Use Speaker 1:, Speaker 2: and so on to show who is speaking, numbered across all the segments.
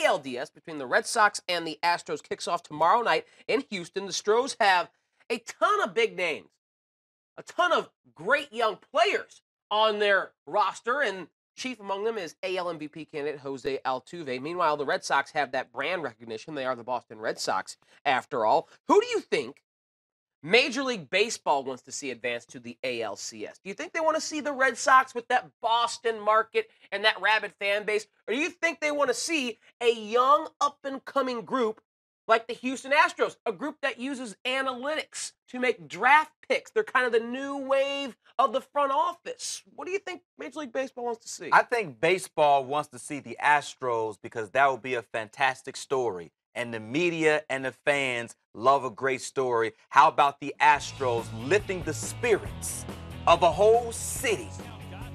Speaker 1: ALDS between the Red Sox and the Astros kicks off tomorrow night in Houston. The Stros have a ton of big names, a ton of great young players on their roster, and chief among them is AL MVP candidate Jose Altuve. Meanwhile, the Red Sox have that brand recognition. They are the Boston Red Sox, after all. Who do you think Major League Baseball wants to see advance to the ALCS? Do you think they want to see the Red Sox with that Boston market and that rabid fan base? Or do you think they want to see a young, up-and-coming group like the Houston Astros, a group that uses analytics to make draft picks? They're kind of the new wave of the front office. What do you think Major League Baseball wants to see?
Speaker 2: I think baseball wants to see the Astros because that would be a fantastic story. And the media and the fans love a great story. How about the Astros lifting the spirits of a whole city,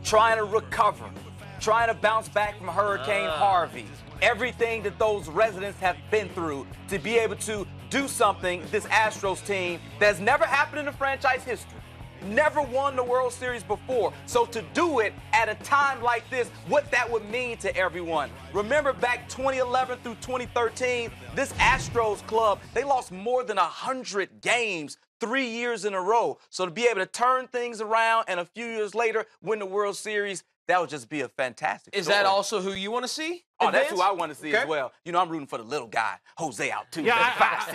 Speaker 2: trying to recover, trying to bounce back from Hurricane Harvey, everything that those residents have been through, to be able to do something, this Astros team, that's never happened in the franchise history. Never won the World Series before. So to do it at a time like this, what that would mean to everyone. Remember back 2011 through 2013, this Astros club, they lost more than 100 games 3 years in a row. So to be able to turn things around and a few years later win the World Series, that would just be a fantastic story.
Speaker 1: Is that also who you want to see?
Speaker 2: Oh, that's who I want to see as well. You know, I'm rooting for the little guy, Jose Altuve.
Speaker 3: Yeah,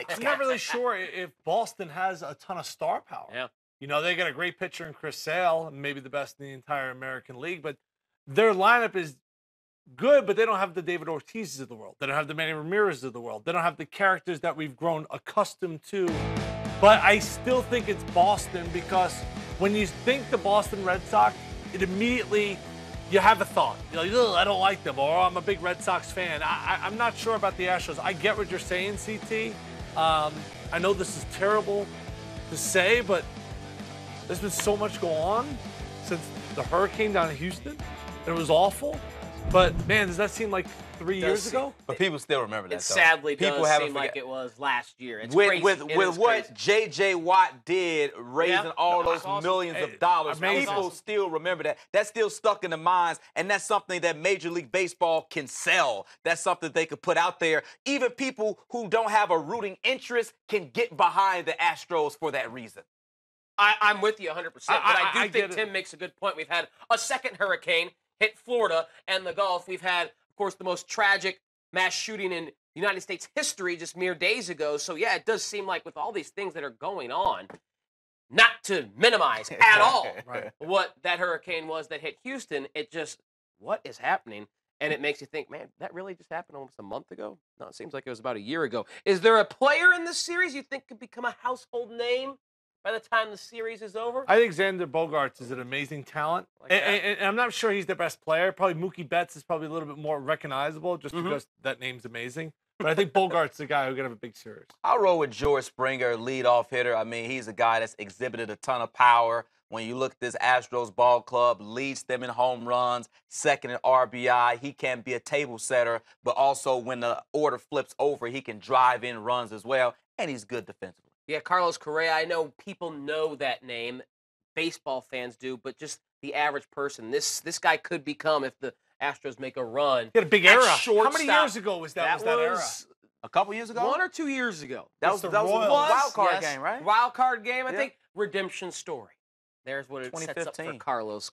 Speaker 3: I'm not really sure if Boston has a ton of star power.
Speaker 1: Yeah.
Speaker 3: You know, they got a great pitcher in Chris Sale, maybe the best in the entire American League, but their lineup is good, but they don't have the David Ortizes of the world. They don't have the Manny Ramirez of the world. They don't have the characters that we've grown accustomed to. But I still think it's Boston because when you think the Boston Red Sox, it immediately, you have a thought. You're like, ugh, I don't like them, or I'm a big Red Sox fan. I'm not sure about the Astros. I get what you're saying, CT. I know this is terrible to say, but there's been so much go on since the hurricane down in Houston. It was awful. But, man, does that seem like 3 years ago?
Speaker 2: But people still remember that,
Speaker 1: It sadly does seem like it was last year. It's crazy.
Speaker 2: With what J.J. Watt did, raising all those millions of dollars, people still remember that. That's still stuck in the minds, and that's something that Major League Baseball can sell. That's something they could put out there. Even people who don't have a rooting interest can get behind the Astros for that reason.
Speaker 1: I'm with you 100%, but I do think Tim makes a good point. We've had a second hurricane hit Florida and the Gulf. We've had, of course, the most tragic mass shooting in United States history just mere days ago. So, yeah, it does seem like with all these things that are going on, not to minimize at all what that hurricane was that hit Houston, it just, what is happening? And it makes you think, man, that really just happened almost a month ago? No, it seems like it was about a year ago. Is there a player in this series you think could become a household name by the time the series is over?
Speaker 3: I think Xander Bogaerts is an amazing talent. And I'm not sure he's the best player. Probably Mookie Betts is probably a little bit more recognizable just because that name's amazing. But I think Bogart's the guy who's going to have a big series.
Speaker 2: I'll roll with George Springer, leadoff hitter. I mean, he's a guy that's exhibited a ton of power. When you look at this Astros ball club, leads them in home runs, second in RBI. He can be a table setter, but also when the order flips over, he can drive in runs as well, and he's good defensively.
Speaker 1: Yeah, Carlos Correa, I know people know that name. Baseball fans do, but just the average person. This guy could become, if the Astros make a run.
Speaker 3: He had a big era. How many years ago was that era?
Speaker 2: A couple years ago?
Speaker 1: 1 or 2 years ago.
Speaker 2: That was a wild card game, right?
Speaker 1: Wild card game, I think. Redemption story. There's what it sets up for Carlos